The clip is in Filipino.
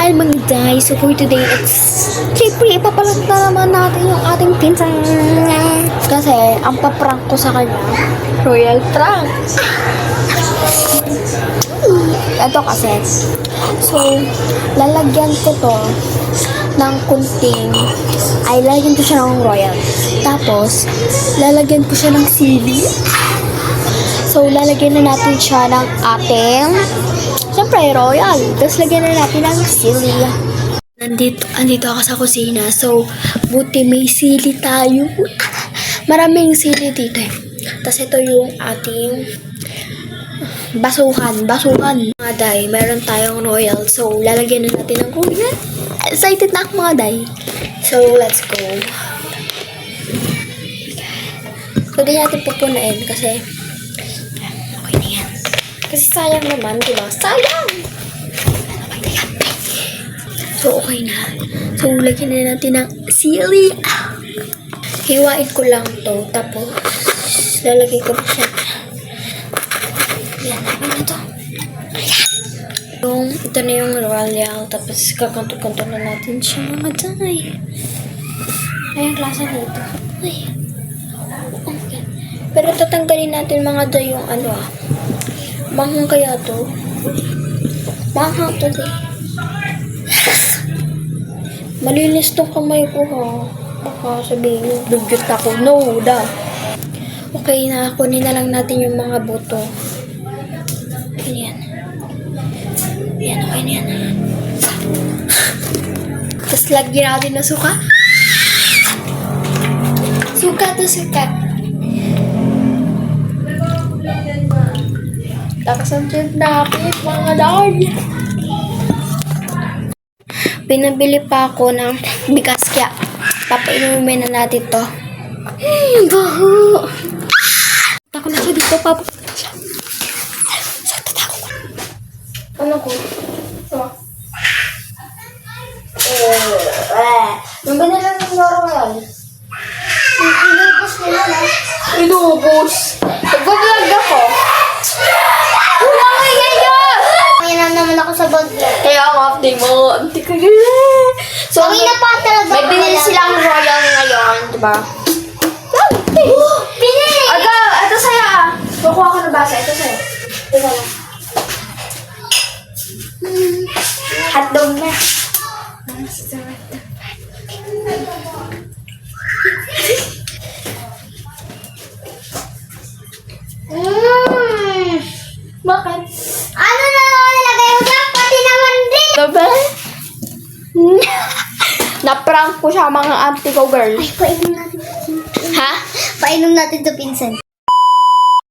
Hi mga guys, so for today it's siyempre ipapalag na naman natin yung ating pinsan kasi ang paprank ko sa kanya royal prank. Ito kasi, so lalagyan ko to ng kunting, ay lalagyan ko siya ng royal, tapos lalagyan ko siya ng sili. So lalagyan na natin siya ng ating siyempre, royal. Tapos lagyan na natin ng sili. Andito ako sa kusina. So, buti may sili tayo. Maraming sili dito eh. Tapos ito yung ating basuhan. Mga day, meron tayong royal. So, lalagyan na natin ng royal. Excited na ako mga day. So, let's go. So, di natin pupunain kasi okay na yan. Kasi sayang naman, diba? Sayang! So, okay na. So, lagyan na natin ng sili. Hiwain ko lang to. Tapos, lalagay ko siya. Yan, naman na to. Ayan. Ito na yung royal. Tapos, kakanto-kanto na natin siya mga day. Ay, ang klasa nito. Ay. Okay. Pero tatanggalin natin mga day yung manghang kaya to? Manghang to din. Malinis tong kamay ko ha. Baka sabihin nyo, dugyot ako. No, da. Okay na, kunin na lang natin yung mga buto. Okay na yan. Yan, okay na yan. Tapos lagyan natin na suka. Suka to suka. Tapos ang trip natin, mga dahil. Pinabili pa ako ng bigas kaya papainumin na natin to. Baho! Tako na siya dito, papa. Ano ko? Yung binila ng loro ngayon? Inubos nila na. Inubos? Nag-vlog ako. Mayroon naman ako sa bag. Kaya ang update mo, auntie ko yun. So, Kami na pa talaga. may binili silang royal ngayon, diba? Pinili! Aga, ito sa'yo ah. Kukuha ko na basa, ito sa'yo. Ito sa'yo. Hotdog na. Bakit? Ano na naman nilagay mo dyan? Pati naman din! Diba? Na-prank ko siya mga auntie ko, girl. Ay, painom natin. Ha? Painom natin sa pinsan.